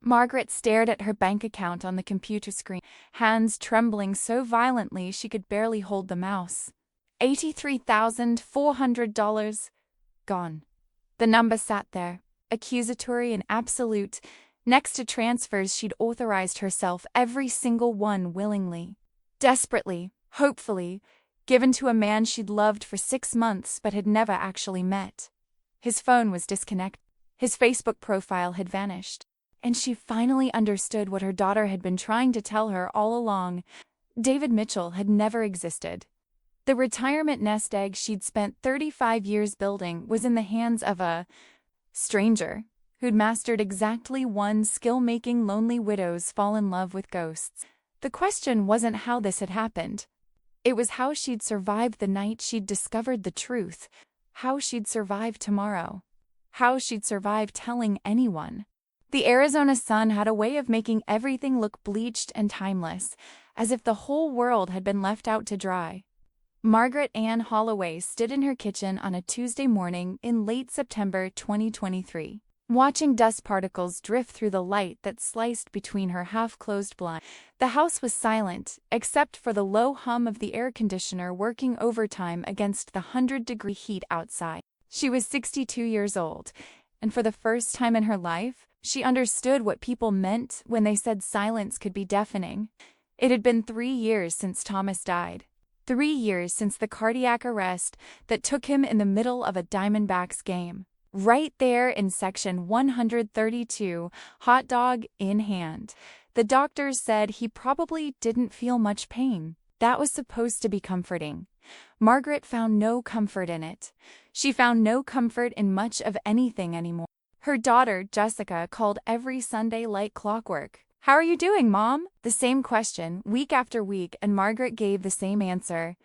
Margaret stared at her bank account on the computer screen, hands trembling so violently she could barely hold the mouse. $83,400 gone. The number sat there, accusatory and absolute, next to transfers she'd authorized herself, every single one willingly, desperately, hopefully, given to a man she'd loved for 6 months but had never actually met. His phone was disconnected. His Facebook profile had vanished. And she finally understood what her daughter had been trying to tell her all along. David Mitchell had never existed. The retirement nest egg she'd spent 35 years building was in the hands of a stranger who'd mastered exactly one skill making lonely widows fall in love with ghosts. The question wasn't how this had happened. It was how she'd survived the night she'd discovered the truth, how she'd survive tomorrow, how she'd survive telling anyone. The Arizona sun had a way of making everything look bleached and timeless, as if the whole world had been left out to dry. Margaret Ann Holloway stood in her kitchen on a Tuesday morning in late September 2023, watching dust particles drift through the light that sliced between her half-closed blinds. The house was silent, except for the low hum of the air conditioner working overtime against the 100-degree heat outside. She was 62 years old, and for the first time in her life, she understood what people meant when they said silence could be deafening. It had been 3 years since Thomas died. 3 years since the cardiac arrest that took him in the middle of a Diamondbacks game. Right there in section 132, hot dog in hand. The doctors said he probably didn't feel much pain. That was supposed to be comforting. Margaret found no comfort in it. She found no comfort in much of anything anymore. Her daughter, Jessica, called every Sunday like clockwork. "How are you doing, Mom?" The same question, week after week, and Margaret gave the same answer.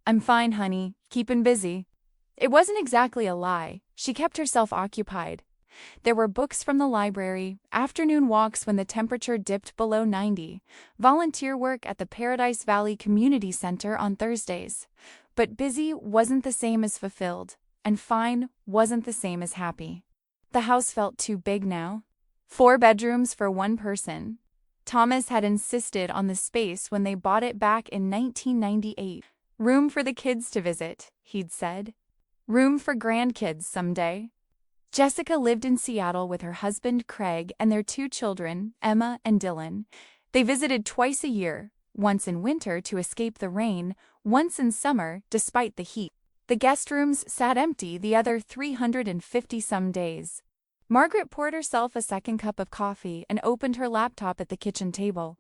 "I'm fine, honey. Keeping busy." It wasn't exactly a lie. She kept herself occupied. There were books from the library, afternoon walks when the temperature dipped below 90, volunteer work at the Paradise Valley Community Center on Thursdays. But busy wasn't the same as fulfilled, and fine wasn't the same as happy. The house felt too big now. 4 bedrooms for one person. Thomas had insisted on the space when they bought it back in 1998. Room for the kids to visit, he'd said. Room for grandkids someday. Jessica lived in Seattle with her husband Craig and their 2 children, Emma and Dylan. They visited twice a year, once in winter to escape the rain, once in summer despite the heat. The guest rooms sat empty the other 350-some days. Margaret poured herself a second cup of coffee and opened her laptop at the kitchen table.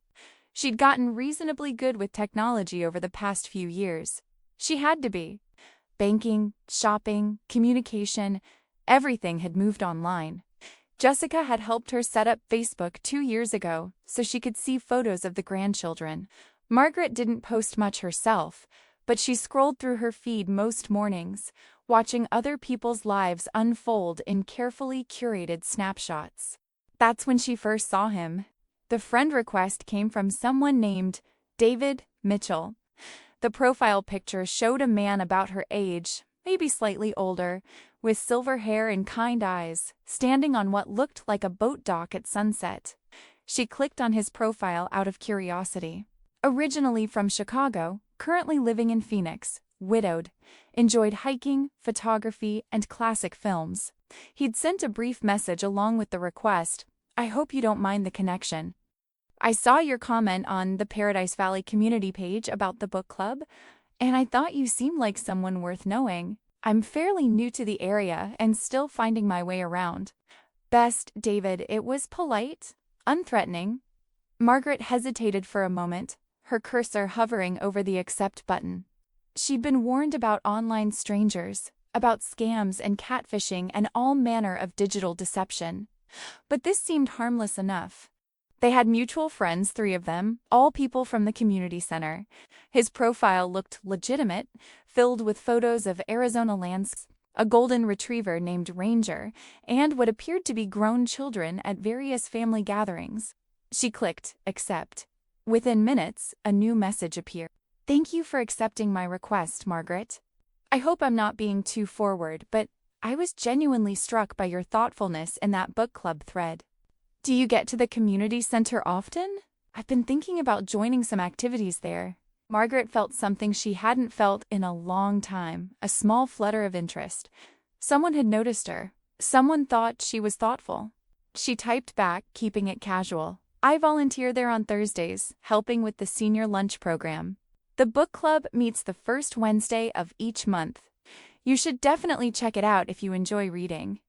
She'd gotten reasonably good with technology over the past few years. She had to be. Banking, shopping, communication, everything had moved online. Jessica had helped her set up Facebook 2 years ago so she could see photos of the grandchildren. Margaret didn't post much herself, but she scrolled through her feed most mornings, watching other people's lives unfold in carefully curated snapshots. That's when she first saw him. The friend request came from someone named David Mitchell. The profile picture showed a man about her age, maybe slightly older, with silver hair and kind eyes, standing on what looked like a boat dock at sunset. She clicked on his profile out of curiosity. Originally from Chicago, currently living in Phoenix, widowed, enjoyed hiking, photography, and classic films. He'd sent a brief message along with the request, "I hope you don't mind the connection. I saw your comment on the Paradise Valley community page about the book club, and I thought you seemed like someone worth knowing. I'm fairly new to the area and still finding my way around." Best, David. It was polite, unthreatening. Margaret hesitated for a moment, her cursor hovering over the accept button. She'd been warned about online strangers, about scams and catfishing and all manner of digital deception. But this seemed harmless enough. They had mutual friends, 3 of them, all people from the community center. His profile looked legitimate, filled with photos of Arizona landscapes, a golden retriever named Ranger, and what appeared to be grown children at various family gatherings. She clicked accept. Within minutes, a new message appeared. "Thank you for accepting my request, Margaret. I hope I'm not being too forward, but I was genuinely struck by your thoughtfulness in that book club thread. Do you get to the community center often? I've been thinking about joining some activities there. Margaret felt something she hadn't felt in a long time, a small flutter of interest. Someone had noticed her. Someone thought she was thoughtful. She typed back, keeping it casual. I volunteer there on Thursdays, helping with the senior lunch program. The book club meets the first Wednesday of each month. You should definitely check it out if you enjoy reading.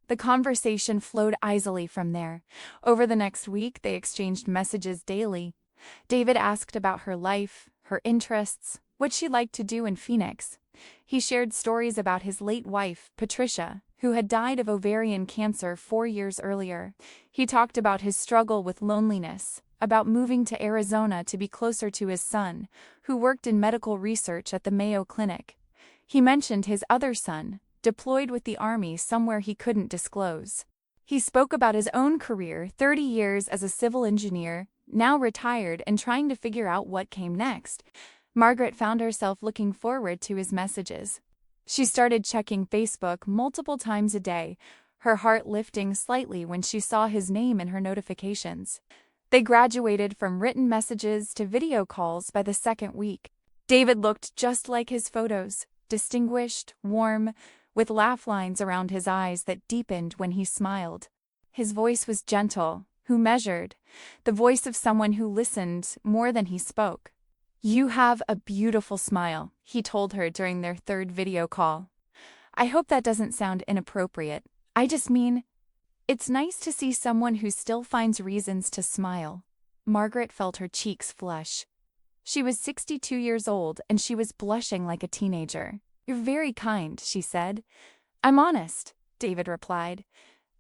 The conversation flowed easily from there. Over the next week, they exchanged messages daily. David asked about her life, her interests, what she liked to do in Phoenix. He shared stories about his late wife, Patricia, who had died of ovarian cancer 4 years earlier. He talked about his struggle with loneliness, about moving to Arizona to be closer to his son, who worked in medical research at the Mayo Clinic. He mentioned his other son, deployed with the Army somewhere he couldn't disclose. He spoke about his own career, 30 years as a civil engineer, now retired and trying to figure out what came next. Margaret found herself looking forward to his messages. She started checking Facebook multiple times a day, her heart lifting slightly when she saw his name in her notifications. They graduated from written messages to video calls by the second week. David looked just like his photos, distinguished, warm, with laugh lines around his eyes that deepened when he smiled. His voice was gentle, measured, the voice of someone who listened more than he spoke. You have a beautiful smile, he told her during their third video call. I hope that doesn't sound inappropriate. I just mean, it's nice to see someone who still finds reasons to smile. Margaret felt her cheeks flush. She was 62 years old and she was blushing like a teenager. You're very kind, she said. I'm honest, David replied.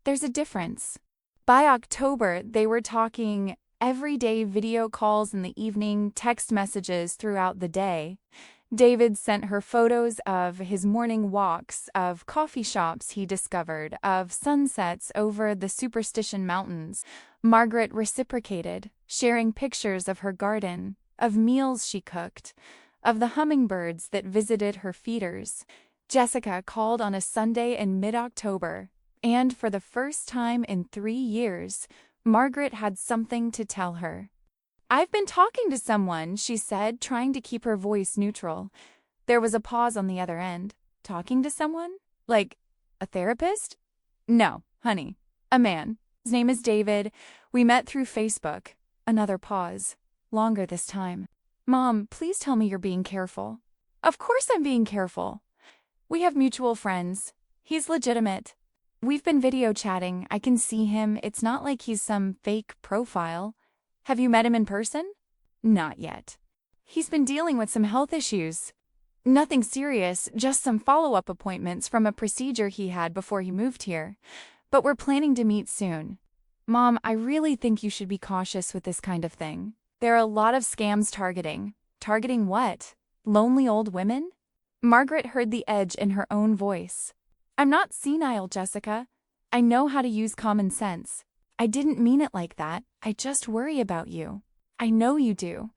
There's a difference. By October, they were talking everyday video calls in the evening, text messages throughout the day. David sent her photos of his morning walks, of coffee shops he discovered, of sunsets over the Superstition Mountains. Margaret reciprocated, sharing pictures of her garden, of meals she cooked, of the hummingbirds that visited her feeders. Jessica called on a Sunday in mid-October, and for the first time in 3 years, Margaret had something to tell her. I've been talking to someone, she said, trying to keep her voice neutral. There was a pause on the other end. Talking to someone? Like a therapist? No, honey. A man. His name is David. We met through Facebook. Another pause. Longer this time. Mom, please tell me you're being careful. Of course I'm being careful. We have mutual friends. He's legitimate. We've been video chatting. I can see him. It's not like he's some fake profile. Have you met him in person? Not yet. He's been dealing with some health issues. Nothing serious, just some follow-up appointments from a procedure he had before he moved here. But we're planning to meet soon. Mom, I really think you should be cautious with this kind of thing. There are a lot of scams targeting. Targeting what? Lonely old women? Margaret heard the edge in her own voice. I'm not senile, Jessica. I know how to use common sense. I didn't mean it like that. I just worry about you. I know you do.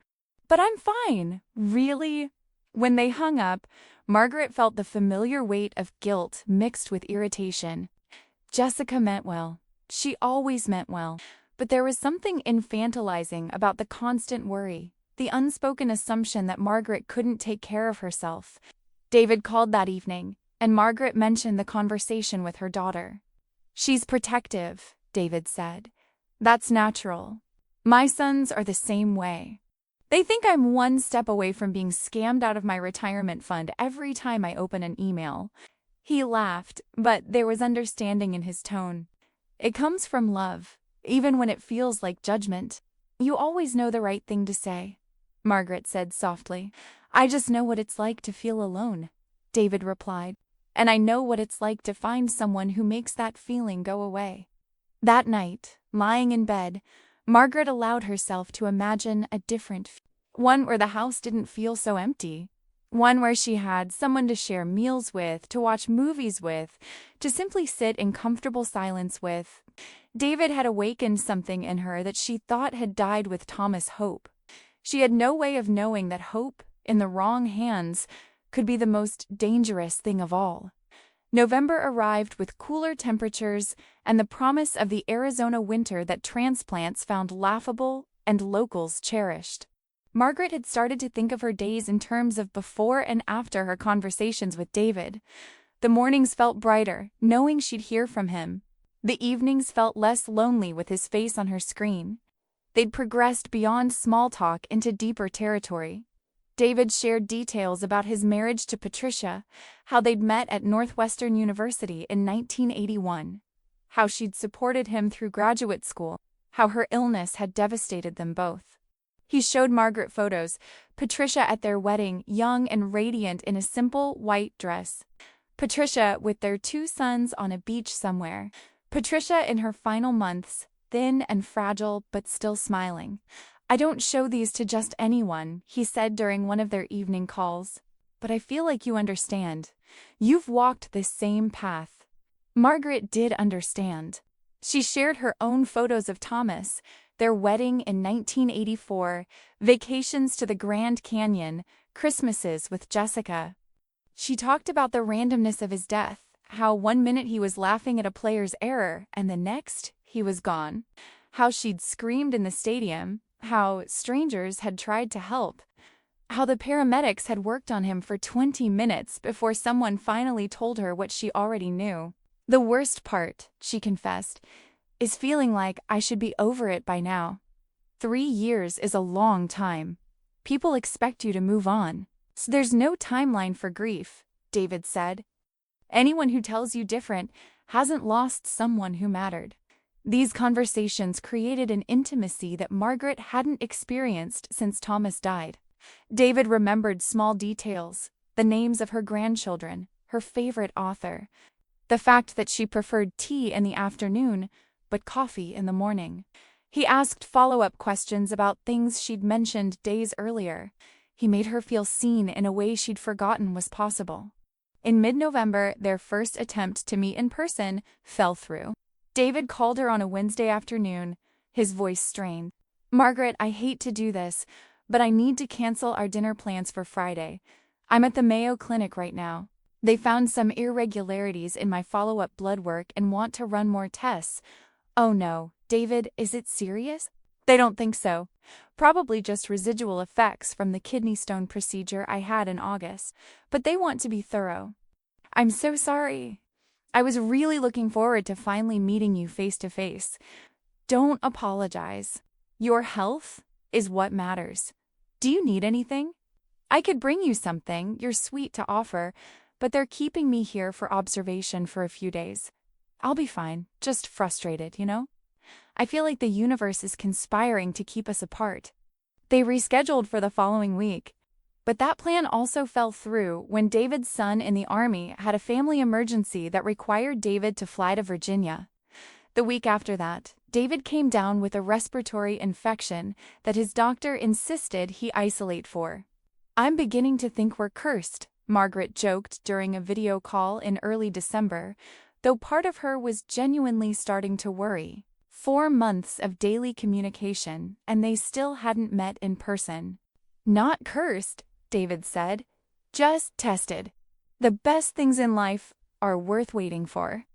But I'm fine. Really? When they hung up, Margaret felt the familiar weight of guilt mixed with irritation. Jessica meant well. She always meant well. But there was something infantilizing about the constant worry, the unspoken assumption that Margaret couldn't take care of herself. David called that evening, and Margaret mentioned the conversation with her daughter. She's protective, David said. That's natural. My sons are the same way. They think I'm one step away from being scammed out of my retirement fund every time I open an email. He laughed, but there was understanding in his tone. It comes from love, even when it feels like judgment. You always know the right thing to say, Margaret said softly. I just know what it's like to feel alone, David replied. And I know what it's like to find someone who makes that feeling go away. That night, lying in bed, Margaret allowed herself to imagine a different one where the house didn't feel so empty. One where she had someone to share meals with, to watch movies with, to simply sit in comfortable silence with. David had awakened something in her that she thought had died with Thomas Hope. She had no way of knowing that hope, in the wrong hands, could be the most dangerous thing of all. November arrived with cooler temperatures and the promise of the Arizona winter that transplants found laughable and locals cherished. Margaret had started to think of her days in terms of before and after her conversations with David. The mornings felt brighter, knowing she'd hear from him. The evenings felt less lonely with his face on her screen. They'd progressed beyond small talk into deeper territory. David shared details about his marriage to Patricia, how they'd met at Northwestern University in 1981, how she'd supported him through graduate school, how her illness had devastated them both. He showed Margaret photos, Patricia at their wedding, young and radiant in a simple white dress. Patricia with their 2 sons on a beach somewhere. Patricia in her final months, thin and fragile but still smiling. "I don't show these to just anyone," he said during one of their evening calls. "But I feel like you understand. You've walked this same path." Margaret did understand. She shared her own photos of Thomas, their wedding in 1984, vacations to the Grand Canyon, Christmases with Jessica. She talked about the randomness of his death, how one minute he was laughing at a player's error and the next he was gone, how she'd screamed in the stadium, how strangers had tried to help, how the paramedics had worked on him for 20 minutes before someone finally told her what she already knew. "The worst part," she confessed, "is feeling like I should be over it by now. 3 years is a long time. People expect you to move on. So there's no timeline for grief," David said. "Anyone who tells you different hasn't lost someone who mattered." These conversations created an intimacy that Margaret hadn't experienced since Thomas died. David remembered small details, the names of her grandchildren, her favorite author, the fact that she preferred tea in the afternoon but coffee in the morning. He asked follow-up questions about things she'd mentioned days earlier. He made her feel seen in a way she'd forgotten was possible. In mid-November, their first attempt to meet in person fell through. David called her on a Wednesday afternoon, his voice strained. "Margaret, I hate to do this, but I need to cancel our dinner plans for Friday. I'm at the Mayo Clinic right now. They found some irregularities in my follow-up blood work and want to run more tests." "Oh no, David, is it serious?" "They don't think so. Probably just residual effects from the kidney stone procedure I had in August, but they want to be thorough." "I'm so sorry. I was really looking forward to finally meeting you face to face." "Don't apologize. Your health is what matters. Do you need anything? I could bring you something. You're sweet to offer, but they're keeping me here for observation for a few days. I'll be fine, just frustrated, you know? I feel like the universe is conspiring to keep us apart." They rescheduled for the following week. But that plan also fell through when David's son in the Army had a family emergency that required David to fly to Virginia. The week after that, David came down with a respiratory infection that his doctor insisted he isolate for. "I'm beginning to think we're cursed," Margaret joked during a video call in early December, though part of her was genuinely starting to worry. 4 months of daily communication, and they still hadn't met in person. "Not cursed," David said, "just tested. The best things in life are worth waiting for."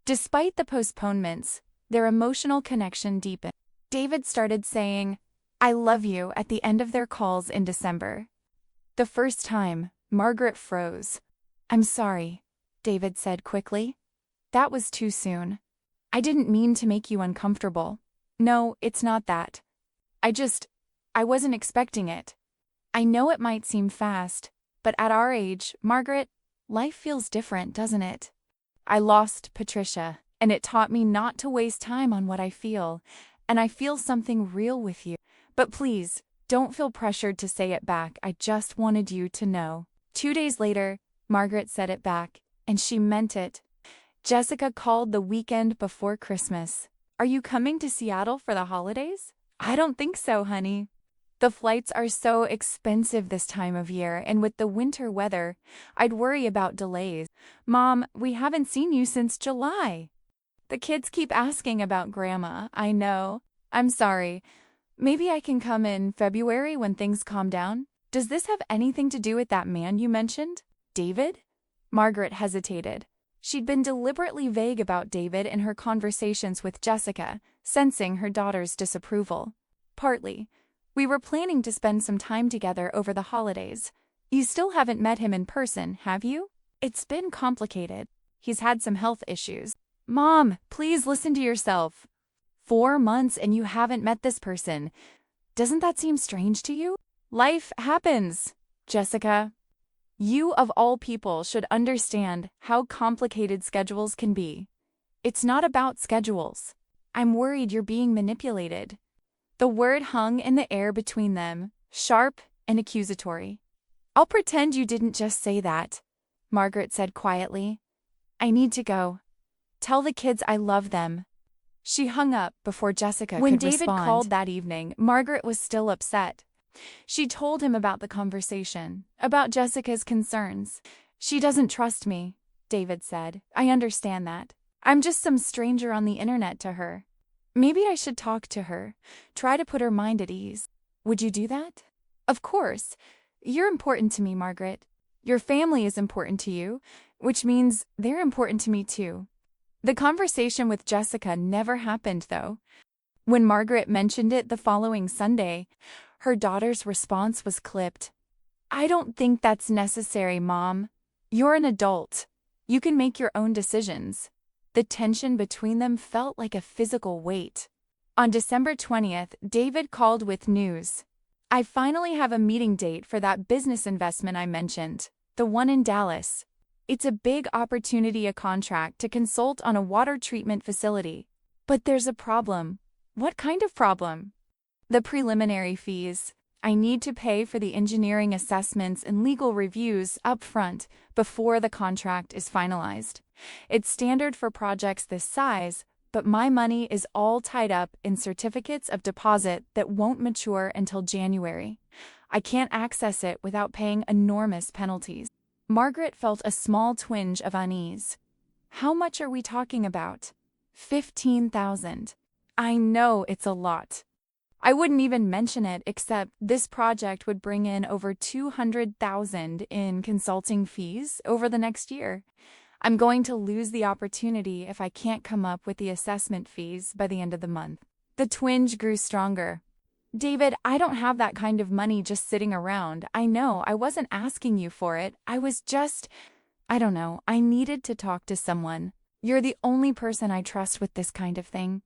Despite the postponements, their emotional connection deepened. David started saying, "I love you" at the end of their calls in December. The first time, Margaret froze. "I'm sorry," David said quickly. "That was too soon. I didn't mean to make you uncomfortable. No, it's not that. I wasn't expecting it. I know it might seem fast, but at our age, Margaret, life feels different, doesn't it? I lost Patricia, and it taught me not to waste time on what I feel, and I feel something real with you. But please, don't feel pressured to say it back. I just wanted you to know." 2 days later, Margaret said it back, and she meant it. Jessica called the weekend before Christmas. "Are you coming to Seattle for the holidays?" "I don't think so, honey. The flights are so expensive this time of year, and with the winter weather, I'd worry about delays." "Mom, we haven't seen you since July." "The kids keep asking about Grandma, I know. I'm sorry. Maybe I can come in February when things calm down." "Does this have anything to do with that man you mentioned, David?" Margaret hesitated. She'd been deliberately vague about David in her conversations with Jessica, sensing her daughter's disapproval. Partly, we were planning to spend some time together over the holidays. You still haven't met him in person, have you? It's been complicated. He's had some health issues. Mom, please listen to yourself. 4 months and you haven't met this person. Doesn't that seem strange to you? Life happens, Jessica. You of all people should understand how complicated schedules can be. It's not about schedules. I'm worried you're being manipulated. The word hung in the air between them, sharp and accusatory. I'll pretend you didn't just say that, Margaret said quietly. I need to go. Tell the kids I love them. She hung up before Jessica could respond. When David called that evening, Margaret was still upset. She told him about the conversation, about Jessica's concerns. She doesn't trust me, David said. I understand that. I'm just some stranger on the internet to her. Maybe I should talk to her, try to put her mind at ease. Would you do that? Of course. You're important to me, Margaret. Your family is important to you, which means they're important to me too. The conversation with Jessica never happened, though. When Margaret mentioned it the following Sunday, her daughter's response was clipped. I don't think that's necessary, Mom. You're an adult. You can make your own decisions. The tension between them felt like a physical weight. On December 20th, David called with news. I finally have a meeting date for that business investment I mentioned, the one in Dallas. It's a big opportunity, a contract to consult on a water treatment facility. But there's a problem. What kind of problem? The preliminary fees. I need to pay for the engineering assessments and legal reviews up front before the contract is finalized. It's standard for projects this size, but my money is all tied up in certificates of deposit that won't mature until January. I can't access it without paying enormous penalties. Margaret felt a small twinge of unease. How much are we talking about? $15,000. I know it's a lot. I wouldn't even mention it, except this project would bring in over $200,000 in consulting fees over the next year. I'm going to lose the opportunity if I can't come up with the assessment fees by the end of the month. The twinge grew stronger. David, I don't have that kind of money just sitting around. I know, I wasn't asking you for it. I was just, I don't know, I needed to talk to someone. You're the only person I trust with this kind of thing.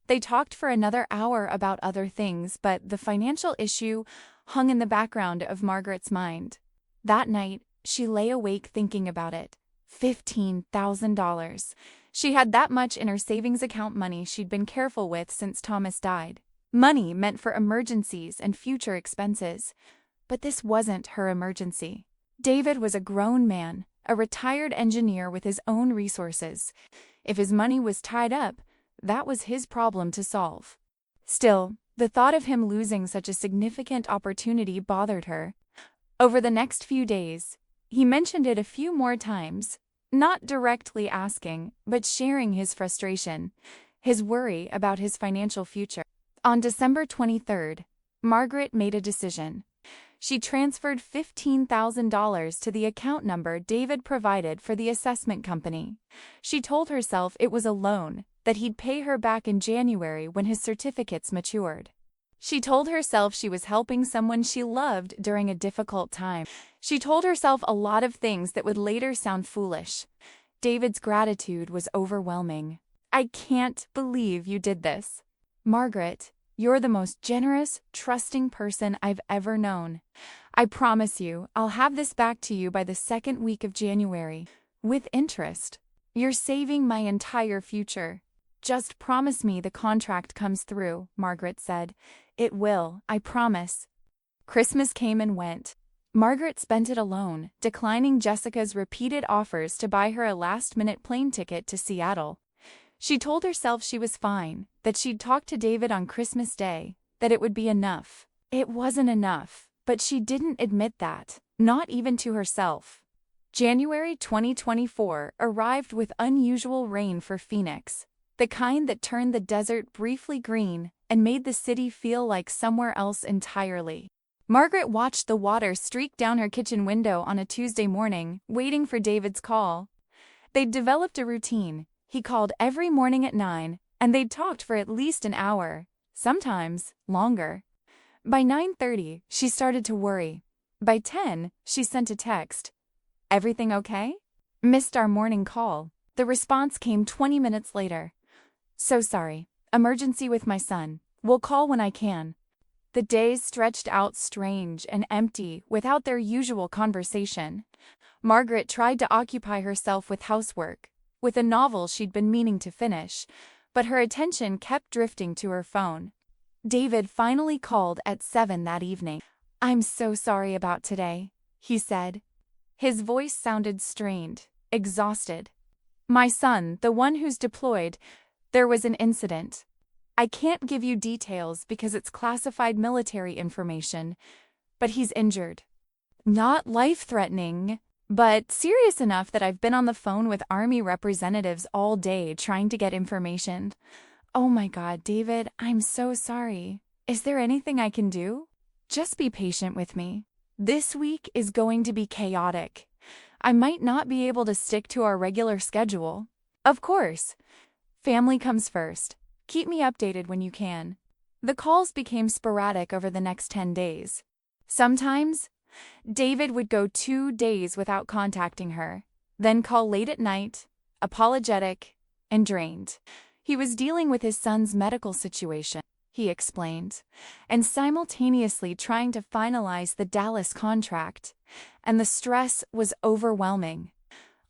They talked for another hour about other things, but the financial issue hung in the background of Margaret's mind. That night, she lay awake thinking about it. $15,000. She had that much in her savings account, money she'd been careful with since Thomas died. Money meant for emergencies and future expenses. But this wasn't her emergency. David was a grown man, a retired engineer with his own resources. If his money was tied up, that was his problem to solve. Still, the thought of him losing such a significant opportunity bothered her. Over the next few days, he mentioned it a few more times, not directly asking, but sharing his frustration, his worry about his financial future. On December 23rd, Margaret made a decision. She transferred $15,000 to the account number David provided for the assessment company. She told herself it was a loan, that he'd pay her back in January when his certificates matured. She told herself she was helping someone she loved during a difficult time. She told herself a lot of things that would later sound foolish. David's gratitude was overwhelming. I can't believe you did this. Margaret, you're the most generous, trusting person I've ever known. I promise you, I'll have this back to you by the second week of January, with interest. You're saving my entire future. Just promise me the contract comes through, Margaret said. It will, I promise. Christmas came and went. Margaret spent it alone, declining Jessica's repeated offers to buy her a last-minute plane ticket to Seattle. She told herself she was fine, that she'd talk to David on Christmas Day, that it would be enough. It wasn't enough, but she didn't admit that, not even to herself. January 2024 arrived with unusual rain for Phoenix. The kind that turned the desert briefly green and made the city feel like somewhere else entirely. Margaret watched the water streak down her kitchen window on a Tuesday morning, waiting for David's call. They'd developed a routine. He called every morning at 9, and they'd talked for at least an hour, sometimes longer. By 9:30, she started to worry. By 10, she sent a text. "Everything okay?" "Missed our morning call." The response came 20 minutes later. "So sorry. Emergency with my son. We'll call when I can." The days stretched out strange and empty without their usual conversation. Margaret tried to occupy herself with housework, with a novel she'd been meaning to finish, but her attention kept drifting to her phone. David finally called at 7 that evening. "I'm so sorry about today," he said. His voice sounded strained, exhausted. "My son, the one who's deployed, there was an incident. I can't give you details because it's classified military information, but he's injured. Not life-threatening, but serious enough that I've been on the phone with Army representatives all day trying to get information." "Oh my God, David, I'm so sorry. Is there anything I can do? Just be patient with me. This week is going to be chaotic. I might not be able to stick to our regular schedule." "Of course. Family comes first. Keep me updated when you can." The calls became sporadic over the next 10 days. Sometimes, David would go 2 days without contacting her, then call late at night, apologetic, and drained. He was dealing with his son's medical situation, he explained, and simultaneously trying to finalize the Dallas contract, and the stress was overwhelming.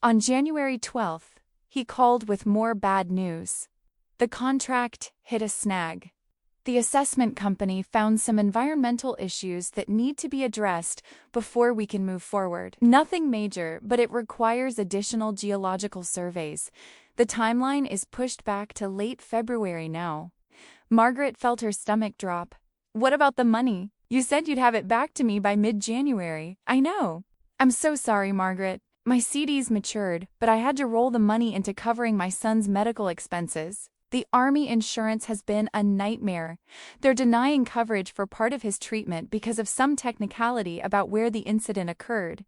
On January 12th, he called with more bad news. The contract hit a snag. The assessment company found some environmental issues that need to be addressed before we can move forward. Nothing major, but it requires additional geological surveys. The timeline is pushed back to late February now. Margaret felt her stomach drop. "What about the money? You said you'd have it back to me by mid-January." "I know. I'm so sorry, Margaret. My CDs matured, but I had to roll the money into covering my son's medical expenses. The Army insurance has been a nightmare. They're denying coverage for part of his treatment because of some technicality about where the incident occurred.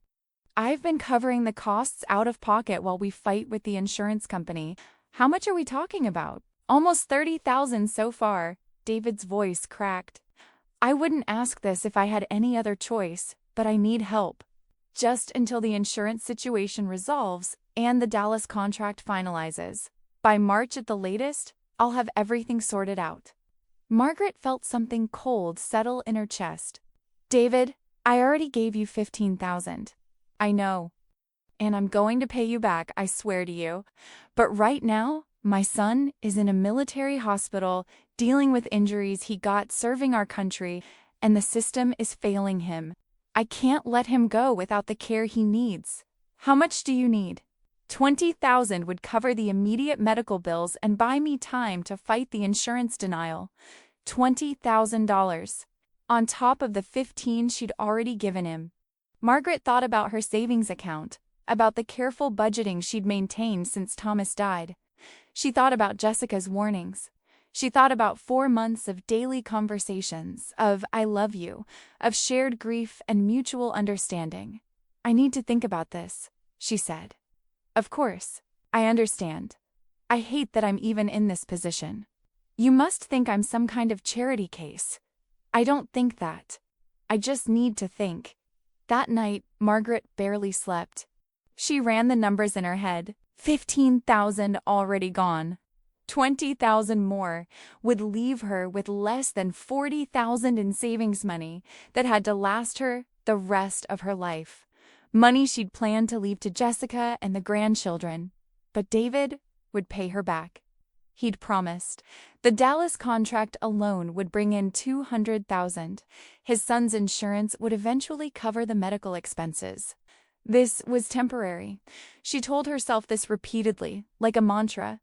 I've been covering the costs out of pocket while we fight with the insurance company." "How much are we talking about?" "Almost $30,000 so far." David's voice cracked. "I wouldn't ask this if I had any other choice, but I need help. Just until the insurance situation resolves and the Dallas contract finalizes. By March at the latest, I'll have everything sorted out." Margaret felt something cold settle in her chest. "David, I already gave you $15,000. I know. And I'm going to pay you back, I swear to you. But right now, my son is in a military hospital dealing with injuries he got serving our country, and the system is failing him. I can't let him go without the care he needs. How much do you need?" $20,000 would cover the immediate medical bills and buy me time to fight the insurance denial. $20,000. On top of the 15 she'd already given him. Margaret thought about her savings account, about the careful budgeting she'd maintained since Thomas died. She thought about Jessica's warnings. She thought about 4 months of daily conversations, of "I love you," of shared grief and mutual understanding. "I need to think about this," she said. "Of course, I understand. I hate that I'm even in this position. You must think I'm some kind of charity case. I don't think that. I just need to think." That night, Margaret barely slept. She ran the numbers in her head. 15,000 already gone. 20,000 more would leave her with less than 40,000 in savings money that had to last her the rest of her life. Money she'd planned to leave to Jessica and the grandchildren. But David would pay her back. He'd promised. The Dallas contract alone would bring in $200,000. His son's insurance would eventually cover the medical expenses. This was temporary. She told herself this repeatedly, like a mantra.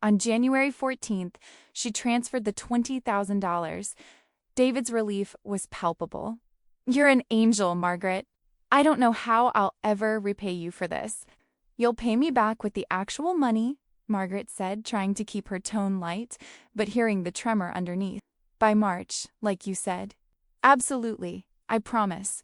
On January 14th, she transferred the $20,000. David's relief was palpable. "You're an angel, Margaret. I don't know how I'll ever repay you for this." "You'll pay me back with the actual money," Margaret said, trying to keep her tone light, but hearing the tremor underneath. "By March, like you said." "Absolutely. I promise."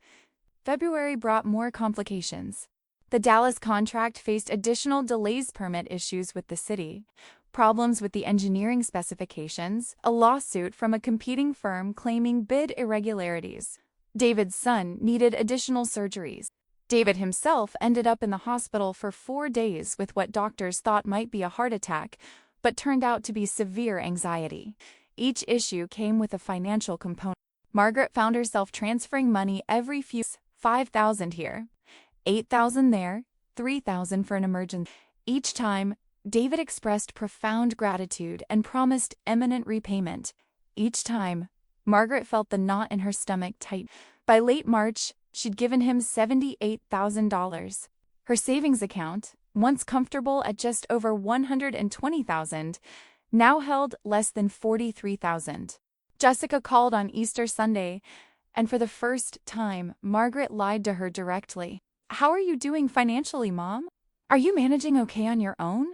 February brought more complications. The Dallas contract faced additional delays, permit issues with the city, problems with the engineering specifications, a lawsuit from a competing firm claiming bid irregularities. David's son needed additional surgeries. David himself ended up in the hospital for 4 days with what doctors thought might be a heart attack, but turned out to be severe anxiety. Each issue came with a financial component. Margaret found herself transferring money every few $5,000 here, $8,000 there, $3,000 for an emergency. Each time, David expressed profound gratitude and promised imminent repayment. Each time, Margaret felt the knot in her stomach tight. By late March, she'd given him $78,000. Her savings account, once comfortable at just over $120,000, now held less than $43,000. Jessica called on Easter Sunday, and for the first time, Margaret lied to her directly. "How are you doing financially, Mom? Are you managing okay on your own?"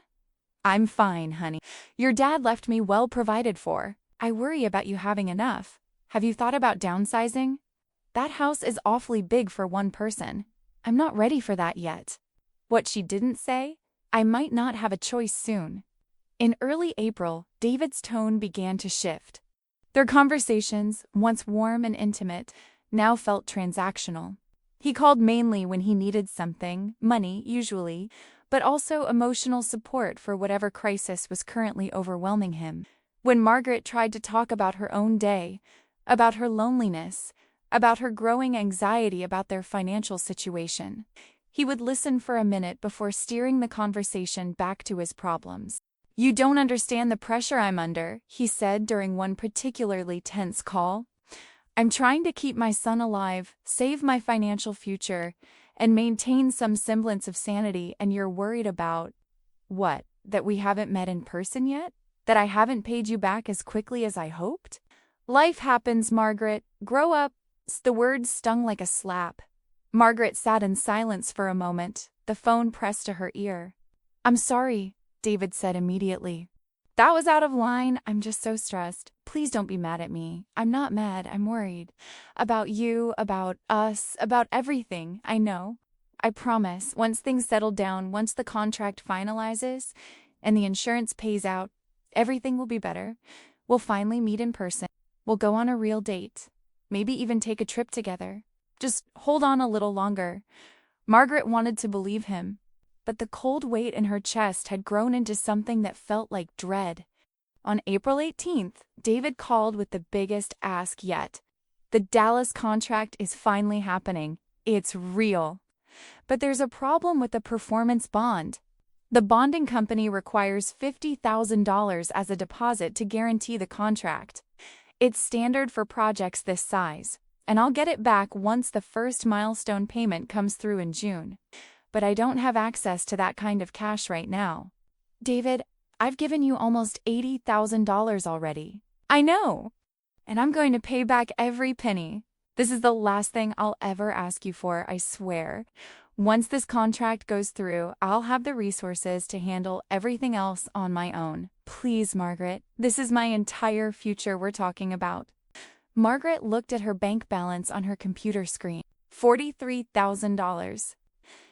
"I'm fine, honey. Your dad left me well provided for. I worry about you having enough. Have you thought about downsizing? That house is awfully big for one person. I'm not ready for that yet." What she didn't say? I might not have a choice soon. In early April, David's tone began to shift. Their conversations, once warm and intimate, now felt transactional. He called mainly when he needed something, money usually, but also emotional support for whatever crisis was currently overwhelming him. When Margaret tried to talk about her own day, about her loneliness, about her growing anxiety about their financial situation, he would listen for a minute before steering the conversation back to his problems. "You don't understand the pressure I'm under," he said during one particularly tense call. "I'm trying to keep my son alive, save my financial future, and maintain some semblance of sanity, and you're worried about..." "What, that we haven't met in person yet? That I haven't paid you back as quickly as I hoped?" "Life happens, Margaret. Grow up." The words stung like a slap. Margaret sat in silence for a moment, the phone pressed to her ear. "I'm sorry," David said immediately. "That was out of line. I'm just so stressed. Please don't be mad at me. I'm not mad, I'm worried. About you, about us, about everything, I know. I promise, once things settle down, once the contract finalizes, and the insurance pays out, everything will be better. We'll finally meet in person. We'll go on a real date. Maybe even take a trip together. Just hold on a little longer." Margaret wanted to believe him, but the cold weight in her chest had grown into something that felt like dread. On April 18th, David called with the biggest ask yet. "The Dallas contract is finally happening. It's real. But there's a problem with the performance bond. The bonding company requires $50,000 as a deposit to guarantee the contract. It's standard for projects this size, and I'll get it back once the first milestone payment comes through in June. But I don't have access to that kind of cash right now." "David, I've given you almost $80,000 already." "I know. And I'm going to pay back every penny. This is the last thing I'll ever ask you for, I swear. Once this contract goes through, I'll have the resources to handle everything else on my own. Please, Margaret, this is my entire future we're talking about." Margaret looked at her bank balance on her computer screen. $43,000.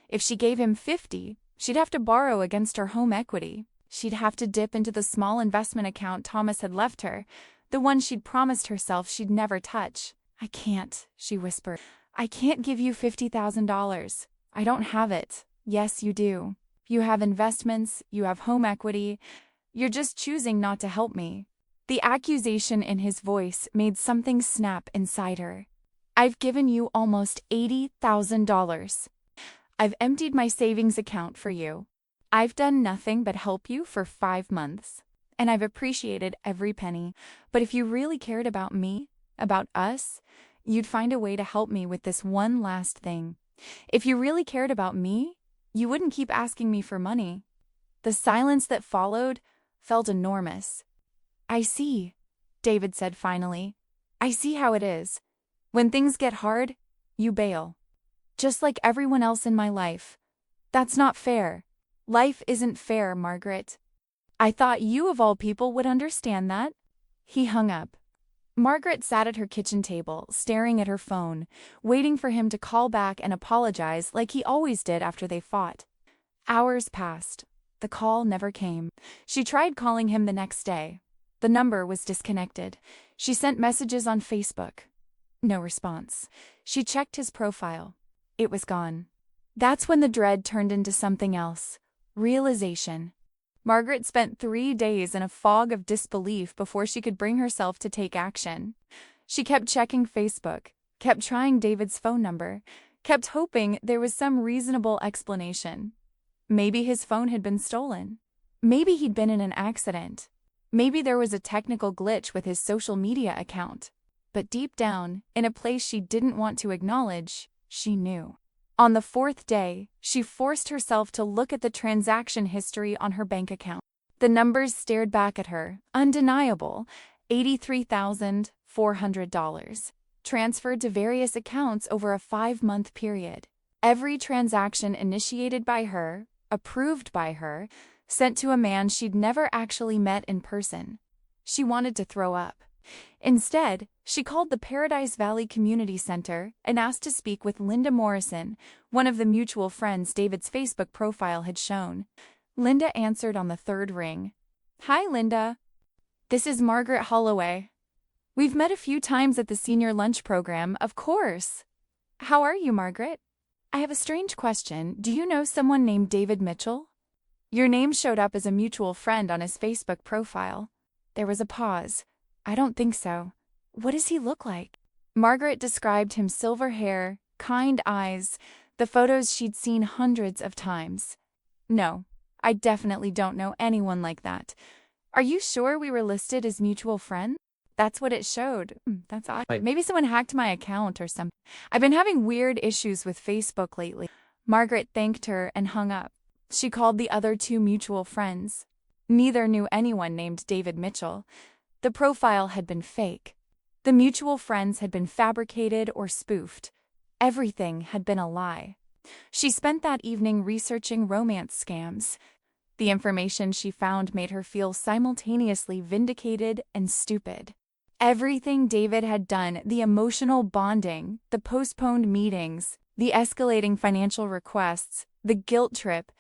If she gave him $50,000, she'd have to borrow against her home equity. She'd have to dip into the small investment account Thomas had left her, the one she'd promised herself she'd never touch. "I can't," she whispered. "I can't give you $50,000. I don't have it." "Yes, you do. You have investments, you have home equity. You're just choosing not to help me." The accusation in his voice made something snap inside her. "I've given you almost $80,000. I've emptied my savings account for you. I've done nothing but help you for 5 months, and I've appreciated every penny. But if you really cared about me, about us, you'd find a way to help me with this one last thing. If you really cared about me, you wouldn't keep asking me for money." The silence that followed felt enormous. "I see," David said finally. "I see how it is. When things get hard, you bail. Just like everyone else in my life. That's not fair. Life isn't fair, Margaret. I thought you of all people would understand that." He hung up. Margaret sat at her kitchen table, staring at her phone, waiting for him to call back and apologize like he always did after they fought. Hours passed. The call never came. She tried calling him the next day. The number was disconnected. She sent messages on Facebook. No response. She checked his profile. It was gone. That's when the dread turned into something else. Realization. Margaret spent 3 days in a fog of disbelief before she could bring herself to take action. She kept checking Facebook, kept trying David's phone number, kept hoping there was some reasonable explanation. Maybe his phone had been stolen. Maybe he'd been in an accident. Maybe there was a technical glitch with his social media account. But deep down, in a place she didn't want to acknowledge, she knew. On the 4th day, she forced herself to look at the transaction history on her bank account. The numbers stared back at her, undeniable: $83,400, transferred to various accounts over a 5-month period. Every transaction initiated by her, approved by her, sent to a man she'd never actually met in person. She wanted to throw up. Instead, she called the Paradise Valley Community Center and asked to speak with Linda Morrison, one of the mutual friends David's Facebook profile had shown. Linda answered on the 3rd ring. "Hi, Linda. This is Margaret Holloway. We've met a few times at the senior lunch program, of course. How are you, Margaret? I have a strange question. Do you know someone named David Mitchell? Your name showed up as a mutual friend on his Facebook profile." There was a pause. "I don't think so. What does he look like?" Margaret described him: silver hair, kind eyes, the photos she'd seen hundreds of times. "No, I definitely don't know anyone like that. Are you sure we were listed as mutual friends?" "That's what it showed." That's odd. Maybe someone hacked my account or something. "I've been having weird issues with Facebook lately." Margaret thanked her and hung up. She called the other 2 mutual friends. Neither knew anyone named David Mitchell. The profile had been fake. The mutual friends had been fabricated or spoofed. Everything had been a lie. She spent that evening researching romance scams. The information she found made her feel simultaneously vindicated and stupid. Everything David had done, the emotional bonding, the postponed meetings, the escalating financial requests, the guilt trip,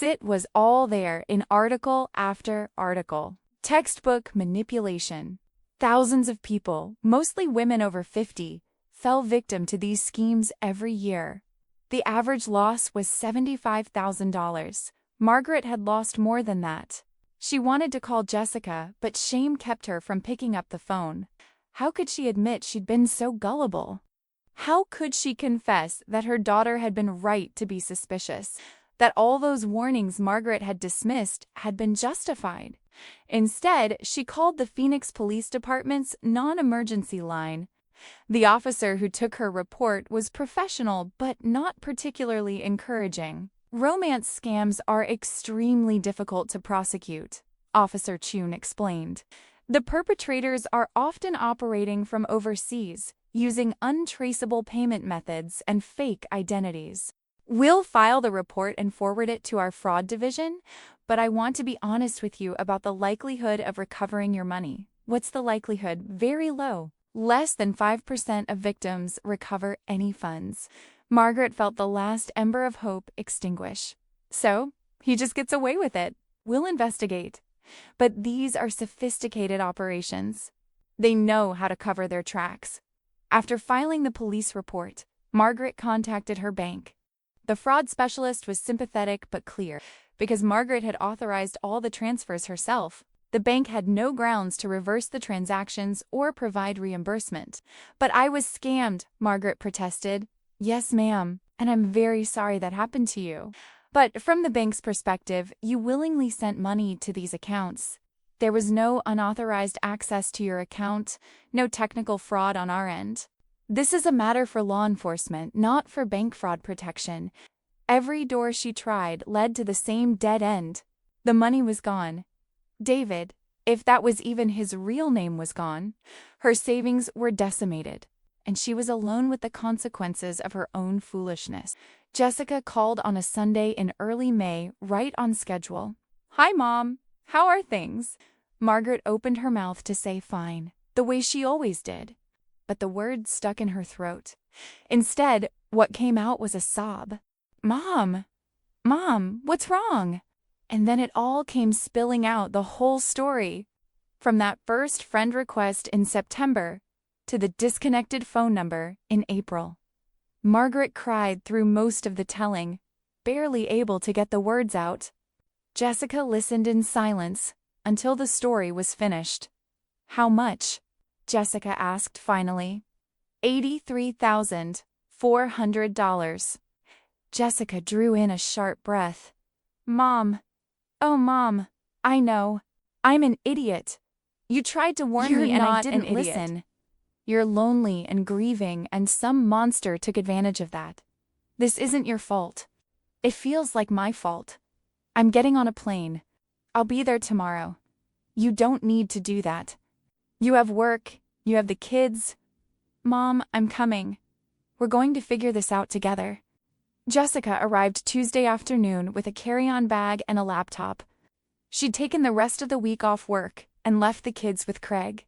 it was all there in article after article. Textbook manipulation. Thousands of people, mostly women over 50, fell victim to these schemes every year. The average loss was $75,000. Margaret had lost more than that. She wanted to call Jessica, but shame kept her from picking up the phone. How could she admit she'd been so gullible? How could she confess that her daughter had been right to be suspicious, that all those warnings Margaret had dismissed had been justified? Instead, she called the Phoenix Police Department's non-emergency line. The officer who took her report was professional but not particularly encouraging. "Romance scams are extremely difficult to prosecute," Officer Chun explained. "The perpetrators are often operating from overseas, using untraceable payment methods and fake identities. We'll file the report and forward it to our fraud division, but I want to be honest with you about the likelihood of recovering your money." "What's the likelihood?" "Very low. Less than 5% of victims recover any funds." Margaret felt the last ember of hope extinguish. "So, he just gets away with it. We'll investigate." But these are sophisticated operations. They know how to cover their tracks. After filing the police report, Margaret contacted her bank. The fraud specialist was sympathetic but clear. Because Margaret had authorized all the transfers herself, the bank had no grounds to reverse the transactions or provide reimbursement. "But I was scammed," Margaret protested. "Yes, ma'am, and I'm very sorry that happened to you. But from the bank's perspective, you willingly sent money to these accounts. There was no unauthorized access to your account, no technical fraud on our end. This is a matter for law enforcement, not for bank fraud protection." Every door she tried led to the same dead end. The money was gone. David, if that was even his real name, was gone. Her savings were decimated, and she was alone with the consequences of her own foolishness. Jessica called on a Sunday in early May, right on schedule. "Hi, Mom. How are things?" Margaret opened her mouth to say fine, the way she always did. But the words stuck in her throat. Instead, what came out was a sob. "Mom! Mom, what's wrong?" And then it all came spilling out, the whole story. From that first friend request in September to the disconnected phone number in April. Margaret cried through most of the telling, barely able to get the words out. Jessica listened in silence until the story was finished. "How much?" Jessica asked finally. $83,400. Jessica drew in a sharp breath. "Mom. Oh, Mom. I know. I'm an idiot. You tried to warn me and I didn't listen. You're lonely and grieving, and some monster took advantage of that. This isn't your fault. It feels like my fault. I'm getting on a plane. I'll be there tomorrow. You don't need to do that. You have work. You have the kids. Mom, I'm coming. We're going to figure this out together." Jessica arrived Tuesday afternoon with a carry-on bag and a laptop. She'd taken the rest of the week off work and left the kids with Craig.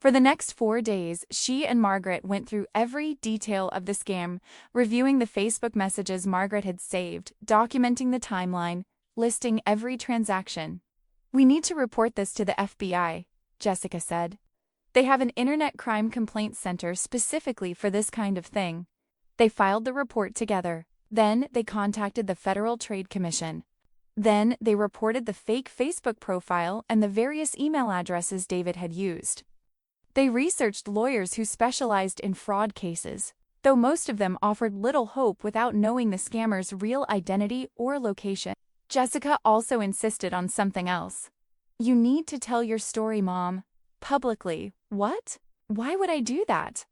For the next 4 days, she and Margaret went through every detail of the scam, reviewing the Facebook messages Margaret had saved, documenting the timeline, listing every transaction. "We need to report this to the FBI," Jessica said. "They have an internet crime complaint center specifically for this kind of thing." They filed the report together. Then they contacted the Federal Trade Commission. Then they reported the fake Facebook profile and the various email addresses David had used. They researched lawyers who specialized in fraud cases, though most of them offered little hope without knowing the scammer's real identity or location. Jessica also insisted on something else. "You need to tell your story, Mom. Publicly." "What? Why would I do that?"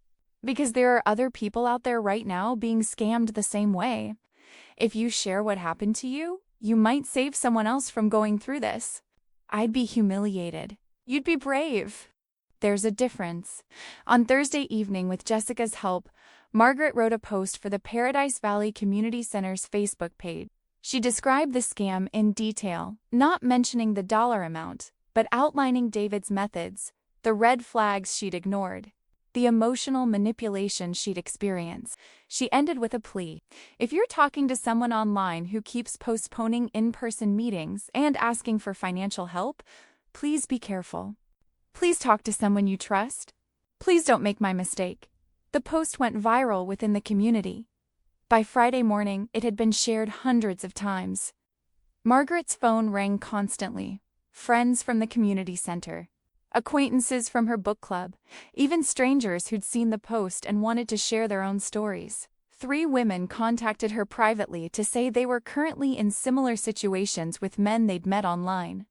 "Because there are other people out there right now being scammed the same way. If you share what happened to you, you might save someone else from going through this." "I'd be humiliated. You'd be brave." There's a difference. On Thursday evening, with Jessica's help, Margaret wrote a post for the Paradise Valley Community Center's Facebook page. She described the scam in detail, not mentioning the dollar amount, but outlining David's methods, the red flags she'd ignored, the emotional manipulation she'd experienced. She ended with a plea. "If you're talking to someone online who keeps postponing in-person meetings and asking for financial help, please be careful. Please talk to someone you trust. Please don't make my mistake." The post went viral within the community. By Friday morning, it had been shared hundreds of times. Margaret's phone rang constantly. Friends from the community center, acquaintances from her book club, even strangers who'd seen the post and wanted to share their own stories. 3 women contacted her privately to say they were currently in similar situations with men they'd met online.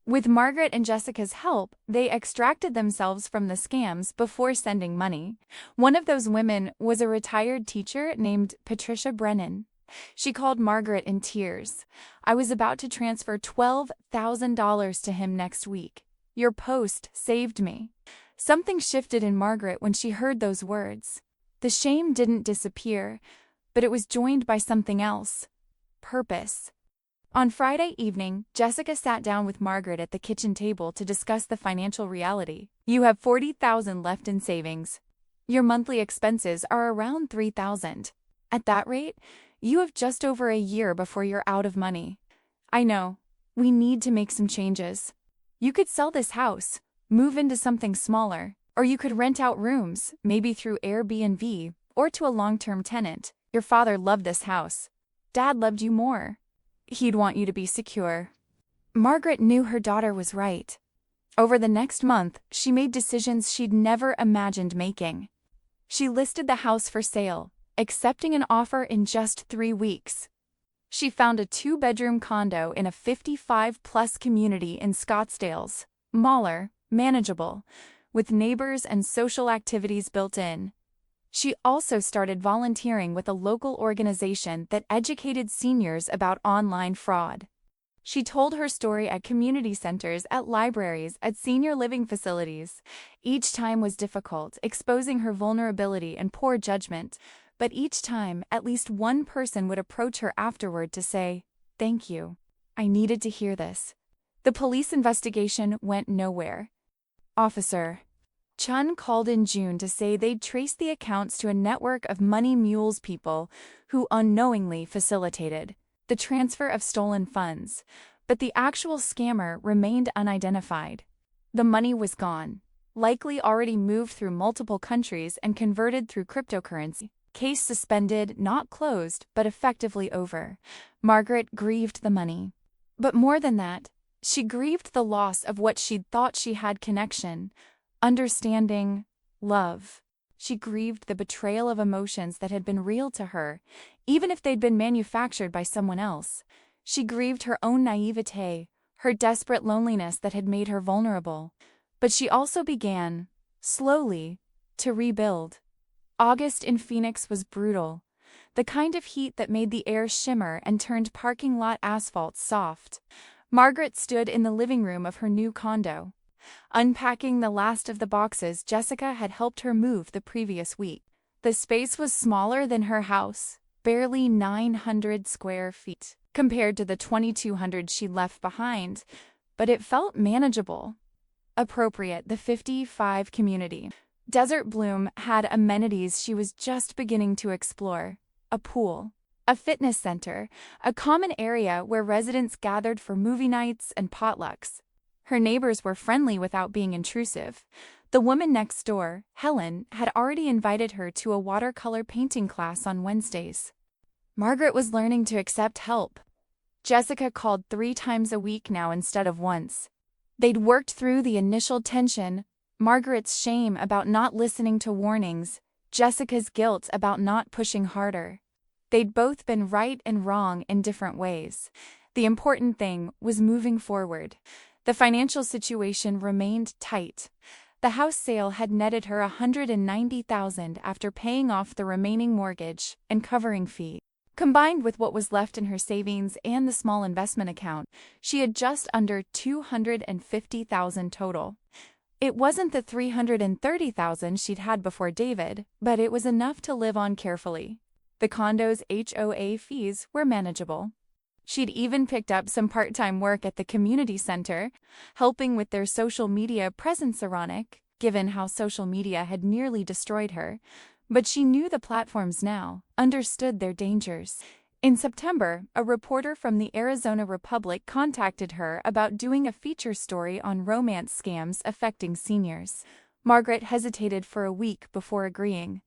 With Margaret and Jessica's help, they extracted themselves from the scams before sending money. One of those women was a retired teacher named Patricia Brennan. She called Margaret in tears. "I was about to transfer $12,000 to him next week. Your post saved me." Something shifted in Margaret when she heard those words. The shame didn't disappear, but it was joined by something else. Purpose. On Friday evening, Jessica sat down with Margaret at the kitchen table to discuss the financial reality. "You have $40,000 left in savings. Your monthly expenses are around $3,000. At that rate, you have just over a year before you're out of money. I know. We need to make some changes. You could sell this house, move into something smaller, or you could rent out rooms, maybe through Airbnb, or to a long-term tenant. Your father loved this house. Dad loved you more. He'd want you to be secure." Margaret knew her daughter was right. Over the next month, she made decisions she'd never imagined making. She listed the house for sale, accepting an offer in just 3 weeks. She found a 2-bedroom condo in a 55-plus community in Scottsdale, smaller, manageable, with neighbors and social activities built in. She also started volunteering with a local organization that educated seniors about online fraud. She told her story at community centers, at libraries, at senior living facilities. Each time was difficult, exposing her vulnerability and poor judgment, but each time, at least one person would approach her afterward to say, "Thank you. I needed to hear this." The police investigation went nowhere. "Officer," Chun called in June to say they'd traced the accounts to a network of money mules people who unknowingly facilitated the transfer of stolen funds, but the actual scammer remained unidentified. The money was gone, likely already moved through multiple countries and converted through cryptocurrency. Case suspended, not closed, but effectively over. Margaret grieved the money. But more than that, she grieved the loss of what she'd thought she had: connection, understanding, love. She grieved the betrayal of emotions that had been real to her, even if they'd been manufactured by someone else. She grieved her own naivete, her desperate loneliness that had made her vulnerable. But she also began, slowly, to rebuild. August in Phoenix was brutal, the kind of heat that made the air shimmer and turned parking lot asphalt soft. Margaret stood in the living room of her new condo, unpacking the last of the boxes Jessica had helped her move the previous week. The space was smaller than her house, barely 900 square feet, compared to the 2,200 she'd left behind, but it felt manageable. Appropriate, the 55 community. Desert Bloom had amenities she was just beginning to explore: a pool, a fitness center, a common area where residents gathered for movie nights and potlucks. Her neighbors were friendly without being intrusive. The woman next door, Helen, had already invited her to a watercolor painting class on Wednesdays. Margaret was learning to accept help. Jessica called 3 times a week now instead of once. They'd worked through the initial tension: Margaret's shame about not listening to warnings, Jessica's guilt about not pushing harder. They'd both been right and wrong in different ways. The important thing was moving forward. The financial situation remained tight. The house sale had netted her $190,000 after paying off the remaining mortgage and covering fee. Combined with what was left in her savings and the small investment account, she had just under $250,000 total. It wasn't the $330,000 she'd had before David, but it was enough to live on carefully. The condo's HOA fees were manageable. She'd even picked up some part-time work at the community center, helping with their social media presence. Ironic, given how social media had nearly destroyed her, but she knew the platforms now, understood their dangers. In September, a reporter from the Arizona Republic contacted her about doing a feature story on romance scams affecting seniors. Margaret hesitated for a week before agreeing.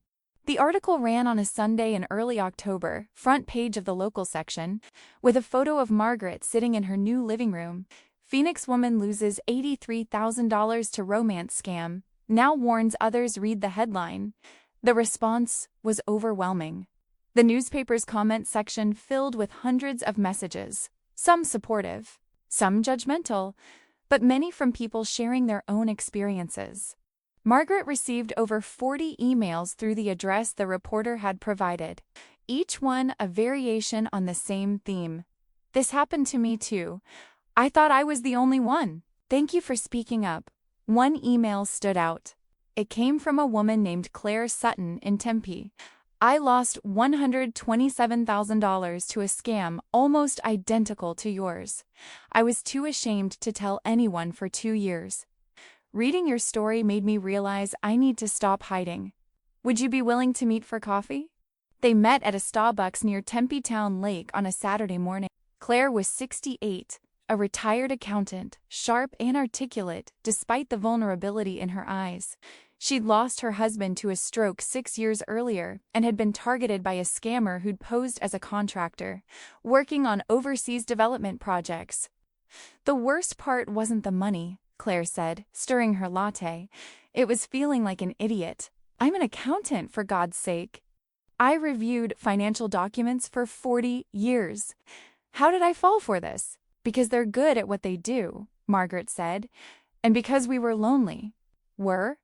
The article ran on a Sunday in early October, front page of the local section, with a photo of Margaret sitting in her new living room. Phoenix woman loses $83,000 to romance scam, now warns others. Read the headline. The response was overwhelming. The newspaper's comment section filled with hundreds of messages, some supportive, some judgmental, but many from people sharing their own experiences. Margaret received over 40 emails through the address the reporter had provided, each one a variation on the same theme. This happened to me too. I thought I was the only one. Thank you for speaking up. One email stood out. It came from a woman named Claire Sutton in Tempe. I lost $127,000 to a scam almost identical to yours. I was too ashamed to tell anyone for 2 years. Reading your story made me realize I need to stop hiding. Would you be willing to meet for coffee? They met at a Starbucks near Tempe Town Lake on a Saturday morning. Claire was 68, a retired accountant, sharp and articulate despite the vulnerability in her eyes. She'd lost her husband to a stroke 6 years earlier and had been targeted by a scammer who'd posed as a contractor, working on overseas development projects. The worst part wasn't the money, Claire said, stirring her latte. It was feeling like an idiot. I'm an accountant, for God's sake. I reviewed financial documents for 40 years. How did I fall for this? Because they're good at what they do, Margaret said, and because we were lonely. Were?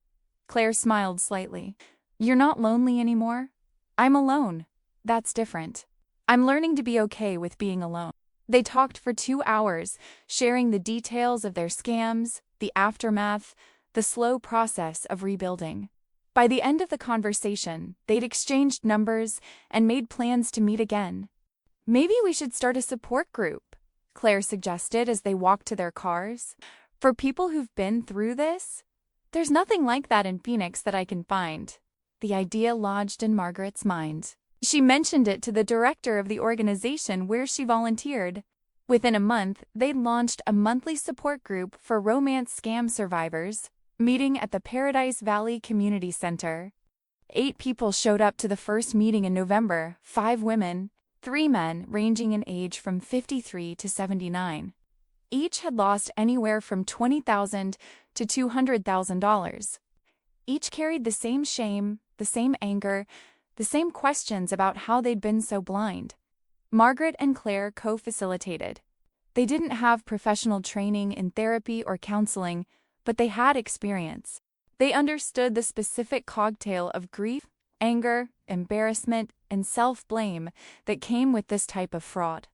Claire smiled slightly. You're not lonely anymore? I'm alone. That's different. I'm learning to be okay with being alone. They talked for 2 hours, sharing the details of their scams, the aftermath, the slow process of rebuilding. By the end of the conversation, they'd exchanged numbers and made plans to meet again. Maybe we should start a support group, Claire suggested as they walked to their cars. For people who've been through this, There's nothing like that in Phoenix that I can find. The idea lodged in Margaret's mind. She mentioned it to the director of the organization where she volunteered. Within a month, they launched a monthly support group for romance scam survivors, meeting at the Paradise Valley Community Center. 8 people showed up to the first meeting in November, 5 women, 3 men ranging in age from 53 to 79. Each had lost anywhere from $20,000 to $200,000. Each carried the same shame, the same anger, the same questions about how they'd been so blind. Margaret and Claire co-facilitated. They didn't have professional training in therapy or counseling, but they had experience. They understood the specific cocktail of grief, anger, embarrassment, and self-blame that came with this type of fraud.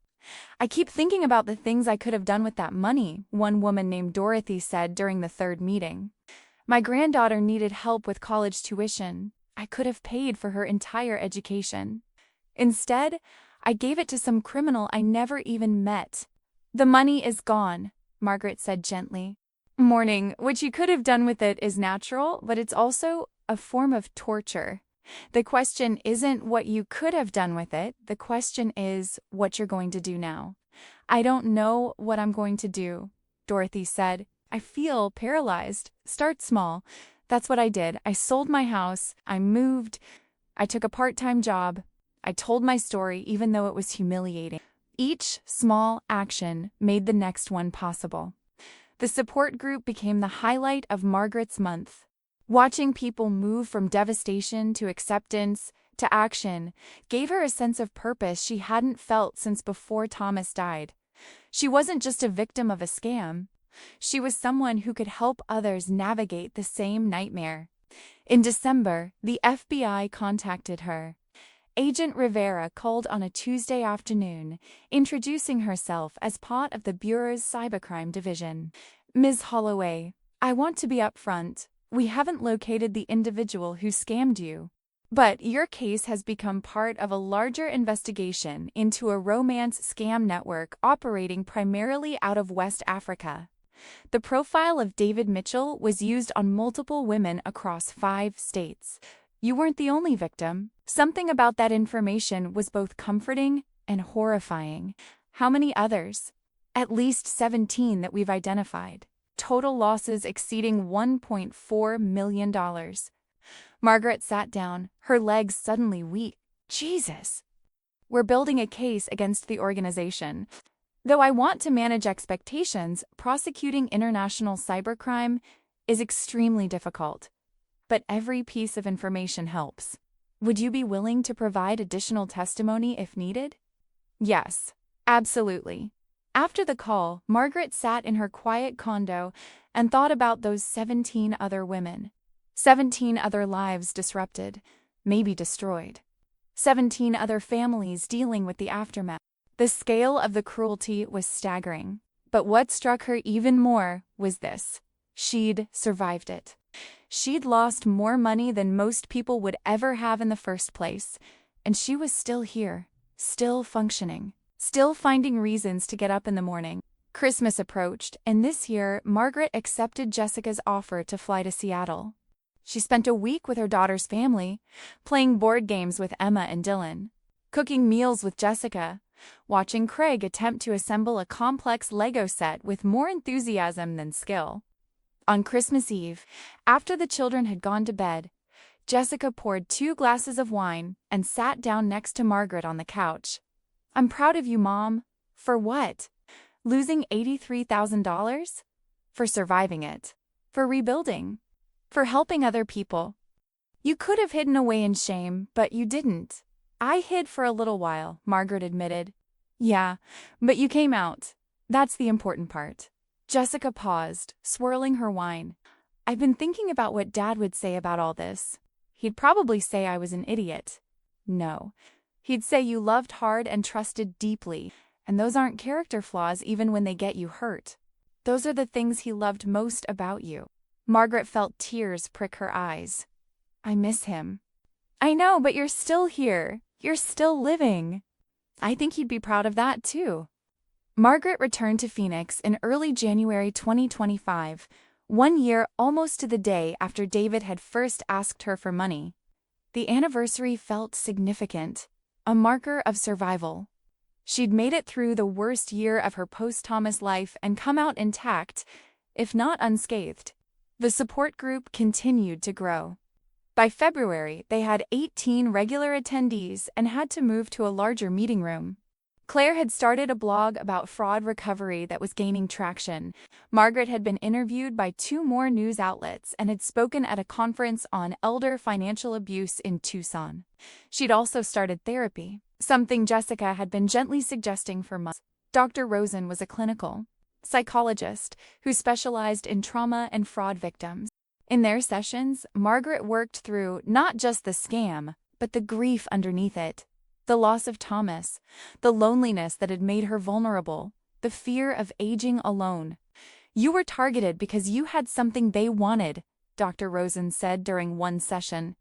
I keep thinking about the things I could have done with that money, one woman named Dorothy said during the third meeting. My granddaughter needed help with college tuition. I could have paid for her entire education. Instead, I gave it to some criminal I never even met. The money is gone, Margaret said gently. Mourning, what you could have done with it is natural, but it's also a form of torture. The question isn't what you could have done with it. The question is what you're going to do now. I don't know what I'm going to do, Dorothy said. I feel paralyzed. Start small. That's what I did. I sold my house. I moved. I took a part-time job. I told my story even though it was humiliating. Each small action made the next one possible. The support group became the highlight of Margaret's month. Watching people move from devastation to acceptance to action gave her a sense of purpose she hadn't felt since before Thomas died. She wasn't just a victim of a scam. She was someone who could help others navigate the same nightmare. In December, the FBI contacted her. Agent Rivera called on a Tuesday afternoon, introducing herself as part of the Bureau's cybercrime division. Ms. Holloway, I want to be upfront. We haven't located the individual who scammed you. But your case has become part of a larger investigation into a romance scam network operating primarily out of West Africa. The profile of David Mitchell was used on multiple women across 5 states. You weren't the only victim. Something about that information was both comforting and horrifying. How many others? At least 17 that we've identified. Total losses exceeding $1.4 million. Margaret sat down, her legs suddenly weak. Jesus! We're building a case against the organization. Though I want to manage expectations, prosecuting international cybercrime is extremely difficult. But every piece of information helps. Would you be willing to provide additional testimony if needed? Yes, absolutely. After the call, Margaret sat in her quiet condo and thought about those 17 other women. 17 other lives disrupted, maybe destroyed. 17 other families dealing with the aftermath. The scale of the cruelty was staggering. But what struck her even more was this. She'd survived it. She'd lost more money than most people would ever have in the first place, and she was still here, still functioning, still finding reasons to get up in the morning. Christmas approached, and this year, Margaret accepted Jessica's offer to fly to Seattle. She spent a week with her daughter's family, playing board games with Emma and Dylan, cooking meals with Jessica, watching Craig attempt to assemble a complex Lego set with more enthusiasm than skill. On Christmas Eve, after the children had gone to bed, Jessica poured 2 glasses of wine and sat down next to Margaret on the couch. I'm proud of you, Mom. For what? Losing $83,000? For surviving it. For rebuilding. For helping other people. You could have hidden away in shame, but you didn't. I hid for a little while, Margaret admitted. Yeah, but you came out. That's the important part. Jessica paused, swirling her wine. I've been thinking about what Dad would say about all this. He'd probably say I was an idiot. No. He'd say you loved hard and trusted deeply, and those aren't character flaws even when they get you hurt. Those are the things he loved most about you. Margaret felt tears prick her eyes. I miss him. I know, but you're still here. You're still living. I think he'd be proud of that, too. Margaret returned to Phoenix in early January 2025, 1 year almost to the day after David had first asked her for money. The anniversary felt significant, a marker of survival. She'd made it through the worst year of her post-Thomas life and come out intact, if not unscathed. The support group continued to grow. By February, they had 18 regular attendees and had to move to a larger meeting room. Claire had started a blog about fraud recovery that was gaining traction. Margaret had been interviewed by 2 more news outlets and had spoken at a conference on elder financial abuse in Tucson. She'd also started therapy, something Jessica had been gently suggesting for months. Dr. Rosen was a clinical psychologist who specialized in trauma and fraud victims. In their sessions, Margaret worked through not just the scam, but the grief underneath it. The loss of Thomas, the loneliness that had made her vulnerable, the fear of aging alone. "You were targeted because you had something they wanted," Dr. Rosen said during one session.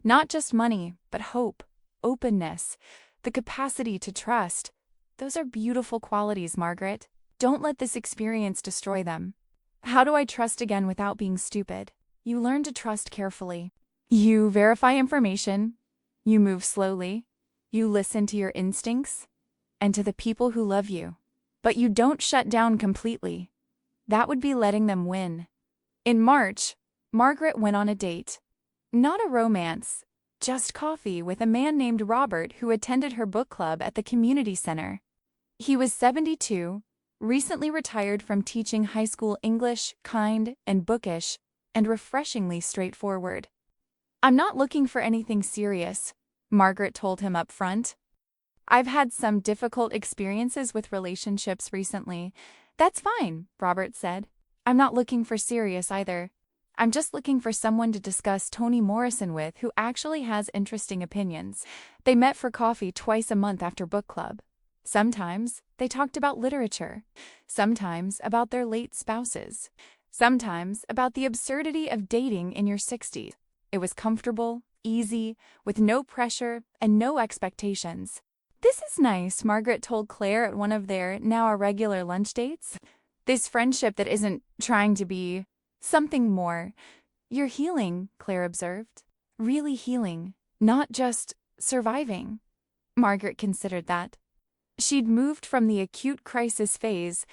"Not just money, but hope, openness, the capacity to trust. Those are beautiful qualities, Margaret. Don't let this experience destroy them." How do I trust again without being stupid? You learn to trust carefully. You verify information. You move slowly. You listen to your instincts and to the people who love you. But you don't shut down completely. That would be letting them win. In March, Margaret went on a date. Not a romance, just coffee with a man named Robert who attended her book club at the community center. He was 72, recently retired from teaching high school English, kind and bookish, and refreshingly straightforward. "I'm not looking for anything serious," Margaret told him up front. "I've had some difficult experiences with relationships recently." "That's fine," Robert said. "I'm not looking for serious either. I'm just looking for someone to discuss Toni Morrison with who actually has interesting opinions." They met for coffee twice a month after book club. Sometimes they talked about literature, sometimes about their late spouses, sometimes about the absurdity of dating in your 60s. It was comfortable, easy, with no pressure and no expectations. "This is nice," Margaret told Claire at one of their now irregular lunch dates. "This friendship that isn't trying to be something more." "You're healing," Claire observed. "Really healing, not just surviving." Margaret considered that. She'd moved from the acute crisis phase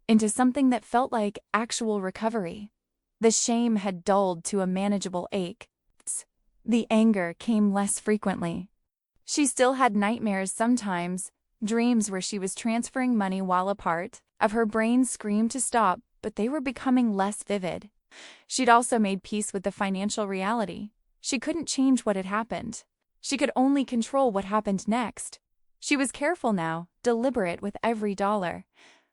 into something that felt like actual recovery. The shame had dulled to a manageable ache. The anger came less frequently. She still had nightmares sometimes, dreams where she was transferring money while apart. Of her brain screamed to stop, but they were becoming less vivid. She'd also made peace with the financial reality. She couldn't change what had happened. She could only control what happened next. She was careful now, deliberate with every dollar.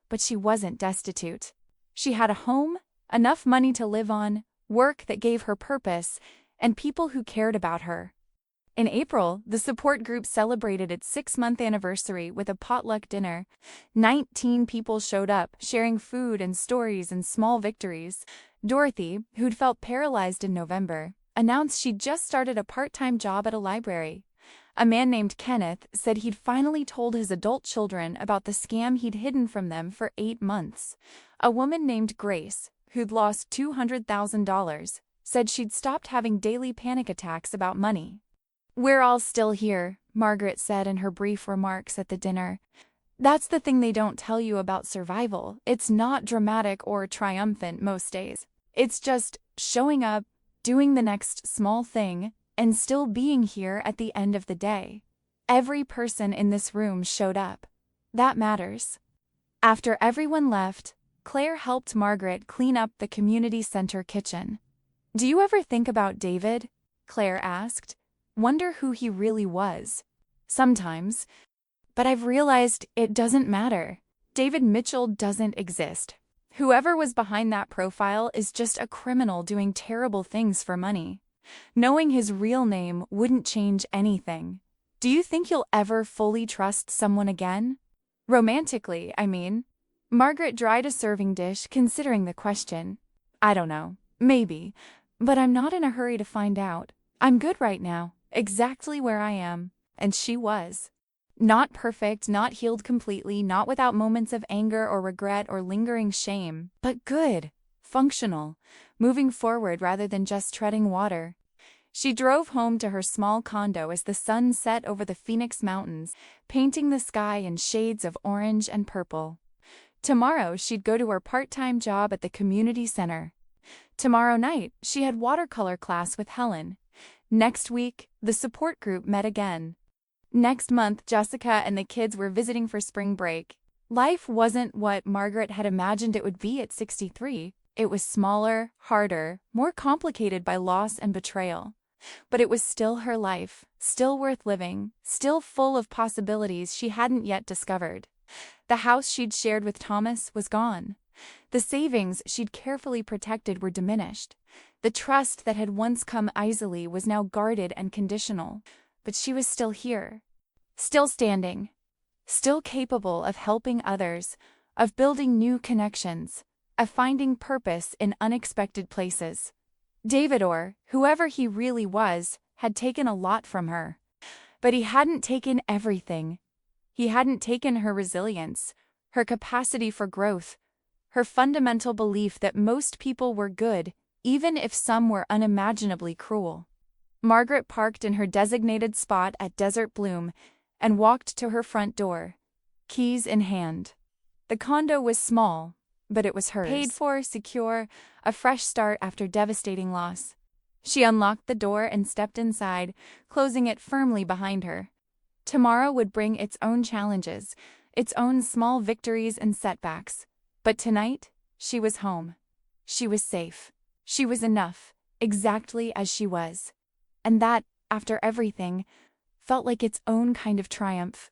But she wasn't destitute. She had a home, enough money to live on, work that gave her purpose, and people who cared about her. In April, the support group celebrated its 6-month anniversary with a potluck dinner. 19 people showed up, sharing food and stories and small victories. Dorothy, who'd felt paralyzed in November, announced she'd just started a part-time job at a library. A man named Kenneth said he'd finally told his adult children about the scam he'd hidden from them for 8 months. A woman named Grace, who'd lost $200,000, said she'd stopped having daily panic attacks about money. "We're all still here," Margaret said in her brief remarks at the dinner. "That's the thing they don't tell you about survival. It's not dramatic or triumphant most days. It's just showing up, doing the next small thing, and still being here at the end of the day. Every person in this room showed up. That matters." After everyone left, Claire helped Margaret clean up the community center kitchen. "Do you ever think about David?" Claire asked. "Wonder who he really was?" "Sometimes. But I've realized it doesn't matter. David Mitchell doesn't exist. Whoever was behind that profile is just a criminal doing terrible things for money. Knowing his real name wouldn't change anything. Do you think you'll ever fully trust someone again? Romantically, I mean." Margaret dried a serving dish, considering the question. "I don't know. Maybe. But I'm not in a hurry to find out. I'm good right now, exactly where I am." And she was. Not perfect, not healed completely, not without moments of anger or regret or lingering shame, but good, functional, moving forward rather than just treading water. She drove home to her small condo as the sun set over the Phoenix Mountains, painting the sky in shades of orange and purple. Tomorrow, she'd go to her part-time job at the community center. Tomorrow night, she had watercolor class with Helen. Next week, the support group met again. Next month, Jessica and the kids were visiting for spring break. Life wasn't what Margaret had imagined it would be at 63. It was smaller, harder, more complicated by loss and betrayal. But it was still her life, still worth living, still full of possibilities she hadn't yet discovered. The house she'd shared with Thomas was gone. The savings she'd carefully protected were diminished. The trust that had once come easily was now guarded and conditional. But she was still here, still standing, still capable of helping others, of building new connections, of finding purpose in unexpected places. David, or whoever he really was, had taken a lot from her. But he hadn't taken everything. He hadn't taken her resilience, her capacity for growth, her fundamental belief that most people were good, even if some were unimaginably cruel. Margaret parked in her designated spot at Desert Bloom and walked to her front door, keys in hand. The condo was small, but it was hers. Paid for, secure, a fresh start after devastating loss. She unlocked the door and stepped inside, closing it firmly behind her. Tomorrow would bring its own challenges, its own small victories and setbacks. But tonight, she was home. She was safe. She was enough, exactly as she was. And that, after everything, felt like its own kind of triumph.